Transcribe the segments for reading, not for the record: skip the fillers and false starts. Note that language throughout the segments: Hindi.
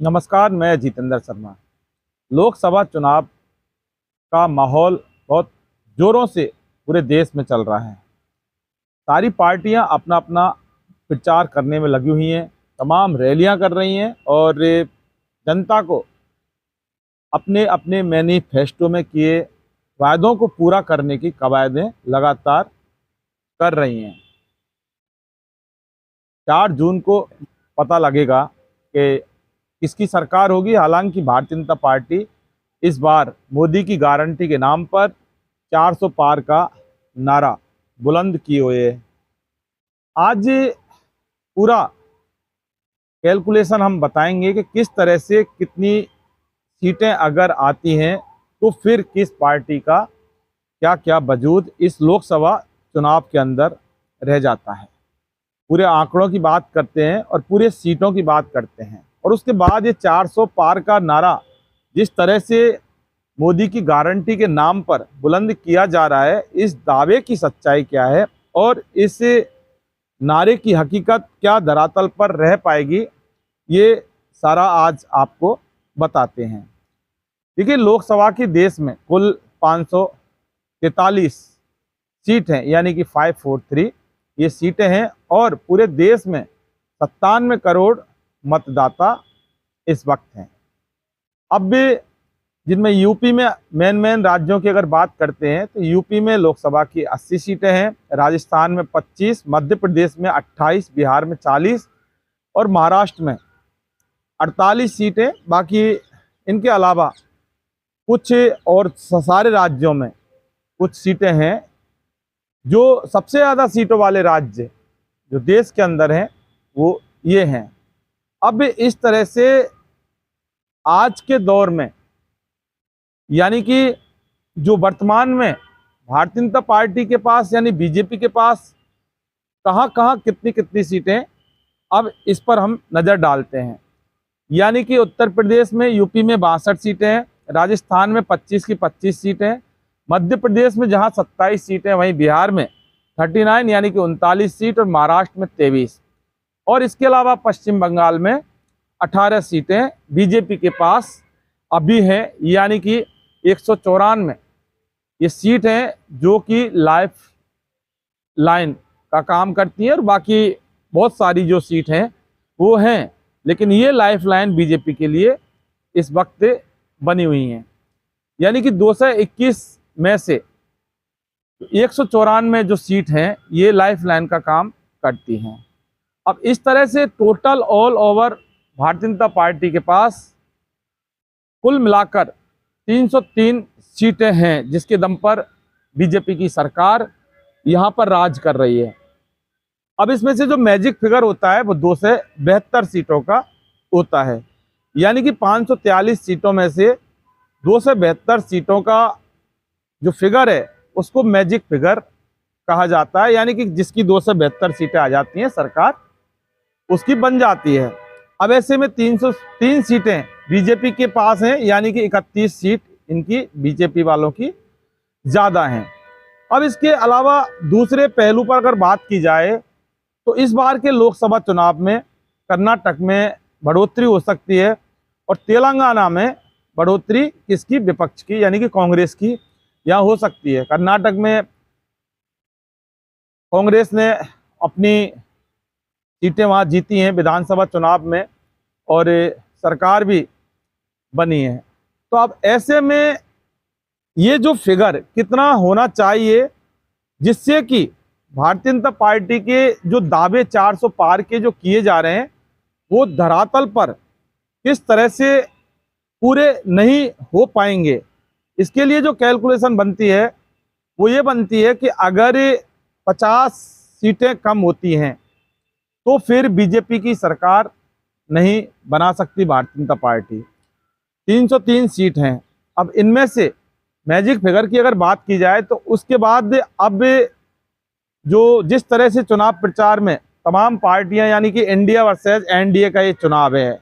नमस्कार, मैं जितेंद्र शर्मा। लोकसभा चुनाव का माहौल बहुत जोरों से पूरे देश में चल रहा है। सारी पार्टियां अपना अपना प्रचार करने में लगी हुई हैं, तमाम रैलियां कर रही हैं और जनता को अपने अपने मैनिफेस्टो में किए वायदों को पूरा करने की कवायदें लगातार कर रही हैं। 4 जून को पता लगेगा कि किसकी सरकार होगी। हालांकि भारतीय जनता पार्टी इस बार मोदी की गारंटी के नाम पर 400 पार का नारा बुलंद किए हुए है। आज पूरा कैलकुलेशन हम बताएंगे कि किस तरह से कितनी सीटें अगर आती हैं तो फिर किस पार्टी का क्या क्या वजूद इस लोकसभा चुनाव के अंदर रह जाता है। पूरे आंकड़ों की बात करते हैं और पूरे सीटों की बात करते हैं और उसके बाद ये 400 पार का नारा जिस तरह से मोदी की गारंटी के नाम पर बुलंद किया जा रहा है, इस दावे की सच्चाई क्या है और इस नारे की हकीकत क्या धरातल पर रह पाएगी, ये सारा आज आपको बताते हैं। देखिए, लोकसभा की देश में कुल 543 सीट हैं, यानी कि 543 ये सीटें हैं और पूरे देश में 97 करोड़ मतदाता इस वक्त हैं। अब भी जिनमें यूपी में मेन राज्यों की अगर बात करते हैं तो यूपी में लोकसभा की 80 सीटें हैं, राजस्थान में 25, मध्य प्रदेश में 28, बिहार में 40 और महाराष्ट्र में 48 सीटें। बाकी इनके अलावा कुछ और सारे राज्यों में कुछ सीटें हैं। जो सबसे ज़्यादा सीटों वाले राज्य जो देश के अंदर हैं वो ये हैं। अब इस तरह से आज के दौर में, यानी कि जो वर्तमान में भारतीय जनता पार्टी के पास यानी बीजेपी के पास कहाँ कहाँ कितनी कितनी सीटें, अब इस पर हम नज़र डालते हैं। यानी कि उत्तर प्रदेश में, यूपी में 62 सीटें हैं, राजस्थान में 25 की 25 सीटें, मध्य प्रदेश में जहां 27 सीटें, वहीं बिहार में 39 यानी कि 39 सीट और महाराष्ट्र में 23 और इसके अलावा पश्चिम बंगाल में 18 सीटें बीजेपी के पास अभी हैं, यानी कि 194 ये सीट हैं जो कि लाइफ लाइन का काम करती हैं और बाकी बहुत सारी जो सीट हैं वो हैं, लेकिन ये लाइफ लाइन बीजेपी के लिए इस वक्त बनी हुई हैं। यानी कि 221 में से 194 जो सीट हैं ये लाइफ लाइन का काम करती हैं। अब इस तरह से total all over Bharatiya Janata party के पास कुल मिलाकर 303 सीटें हैं, जिसके दम पर बीजेपी की सरकार यहाँ पर राज कर रही है। अब इसमें से जो मैजिक फिगर होता है वो 272 सीटों का होता है, यानी कि 543 सीटों में से 272 सीटों का जो फिगर है उसको मैजिक फिगर कहा जाता है, यानी कि जिसकी 272 सीटें आ जाती हैं सरकार उसकी बन जाती है। अब ऐसे में 303 सीटें बीजेपी के पास हैं, यानी कि 31 सीट इनकी बीजेपी वालों की ज़्यादा हैं। अब इसके अलावा दूसरे पहलू पर अगर बात की जाए तो इस बार के लोकसभा चुनाव में कर्नाटक में बढ़ोतरी हो सकती है और तेलंगाना में बढ़ोतरी किसकी, विपक्ष की यानी कि कांग्रेस की यहाँ हो सकती है। कर्नाटक में कांग्रेस ने अपनी सीटें वहाँ जीती हैं विधानसभा चुनाव में और सरकार भी बनी है। तो अब ऐसे में ये जो फिगर कितना होना चाहिए जिससे कि भारतीय जनता पार्टी के जो दावे 400 पार के जो किए जा रहे हैं वो धरातल पर किस तरह से पूरे नहीं हो पाएंगे, इसके लिए जो कैलकुलेशन बनती है वो ये बनती है कि अगर 50 सीटें कम होती हैं तो फिर बीजेपी की सरकार नहीं बना सकती भारतीय जनता पार्टी। 303 सीट हैं। अब इनमें से मैजिक फिगर की अगर बात की जाए तो उसके बाद अब जो जिस तरह से चुनाव प्रचार में तमाम पार्टियां, यानी कि इंडिया वर्सेस एनडीए का ये चुनाव है।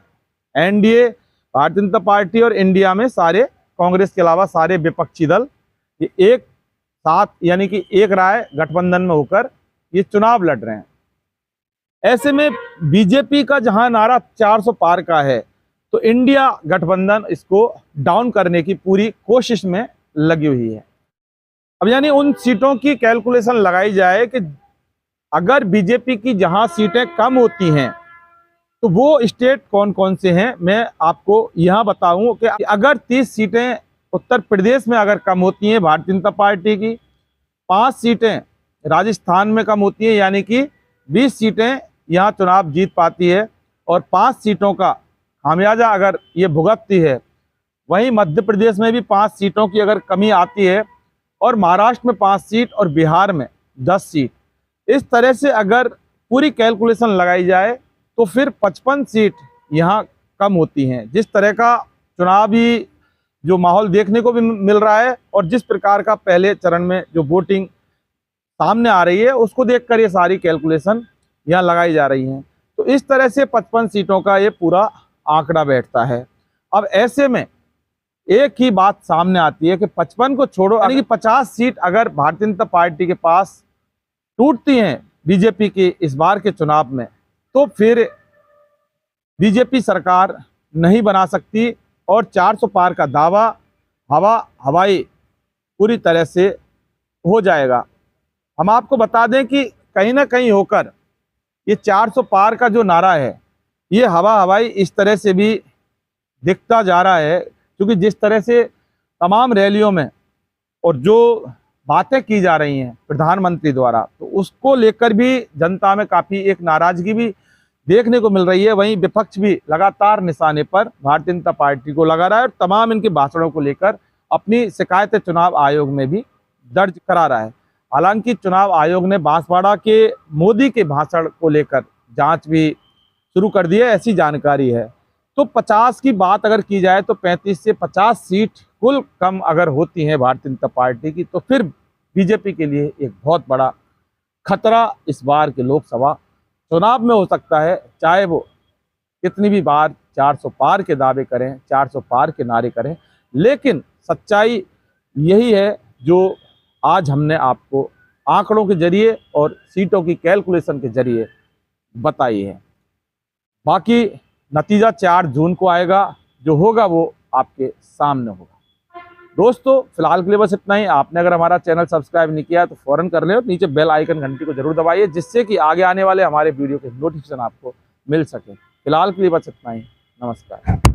एनडीए भारतीय जनता पार्टी और इंडिया में सारे कांग्रेस के अलावा सारे विपक्षी दल ये एक साथ, यानी कि एक राय गठबंधन में होकर ये चुनाव लड़ रहे हैं। ऐसे में बीजेपी का जहां नारा 400 पार का है तो इंडिया गठबंधन इसको डाउन करने की पूरी कोशिश में लगी हुई है। अब यानी उन सीटों की कैलकुलेशन लगाई जाए कि अगर बीजेपी की जहां सीटें कम होती हैं तो वो स्टेट कौन कौन से हैं, मैं आपको यहां बताऊं कि अगर 30 सीटें उत्तर प्रदेश में अगर कम होती हैं भारतीय जनता पार्टी की, 5 सीटें राजस्थान में कम होती हैं, यानी कि 20 सीटें यहां चुनाव जीत पाती है और 5 सीटों का खामियाजा अगर ये भुगतती है। वहीं मध्य प्रदेश में भी 5 सीटों की अगर कमी आती है और महाराष्ट्र में 5 सीट और बिहार में 10 सीट, इस तरह से अगर पूरी कैलकुलेशन लगाई जाए तो फिर 55 सीट यहाँ कम होती हैं। जिस तरह का चुनावी जो माहौल देखने को भी मिल रहा है और जिस प्रकार का पहले चरण में जो वोटिंग सामने आ रही है उसको देखकर ये सारी कैलकुलेशन यहाँ लगाई जा रही हैं। तो इस तरह से 55 सीटों का ये पूरा आंकड़ा बैठता है। अब ऐसे में एक ही बात सामने आती है कि 55 को छोड़ो, यानी कि 50 सीट अगर भारतीय जनता पार्टी के पास टूटती हैं बीजेपी की इस बार के चुनाव में, तो फिर बीजेपी सरकार नहीं बना सकती और 400 पार का दावा हवाई पूरी तरह से हो जाएगा। हम आपको बता दें कि कहीं ना कहीं होकर ये 400 पार का जो नारा है ये हवाई इस तरह से भी दिखता जा रहा है, क्योंकि जिस तरह से तमाम रैलियों में और जो बातें की जा रही हैं प्रधानमंत्री द्वारा, तो उसको लेकर भी जनता में काफ़ी एक नाराजगी भी देखने को मिल रही है। वहीं विपक्ष भी लगातार निशाने पर भारतीय जनता पार्टी को लगा रहा है और तमाम इनके भाषणों को लेकर अपनी शिकायतें चुनाव आयोग में भी दर्ज करा रहा है। हालांकि चुनाव आयोग ने बांसवाड़ा के मोदी के भाषण को लेकर जांच भी शुरू कर दी है, ऐसी जानकारी है। तो 50 की बात अगर की जाए तो 35 से 50 सीट कुल कम अगर होती हैं भारतीय जनता पार्टी की, तो फिर बीजेपी के लिए एक बहुत बड़ा खतरा इस बार के लोकसभा चुनाव में हो सकता है। चाहे वो कितनी भी बार 400 पार के दावे करें, 400 पार के नारे करें, लेकिन सच्चाई यही है जो आज हमने आपको आंकड़ों के जरिए और सीटों की कैलकुलेशन के जरिए बताई है। बाकी नतीजा 4 जून को आएगा, जो होगा वो आपके सामने होगा। दोस्तों फिलहाल के लिए बस इतना ही। आपने अगर हमारा चैनल सब्सक्राइब नहीं किया तो फौरन कर ले और नीचे बेल आइकन घंटी को जरूर दबाइए, जिससे कि आगे आने वाले हमारे वीडियो के नोटिफिकेशन आपको मिल सके। फिलहाल के लिए बस इतना ही। नमस्कार।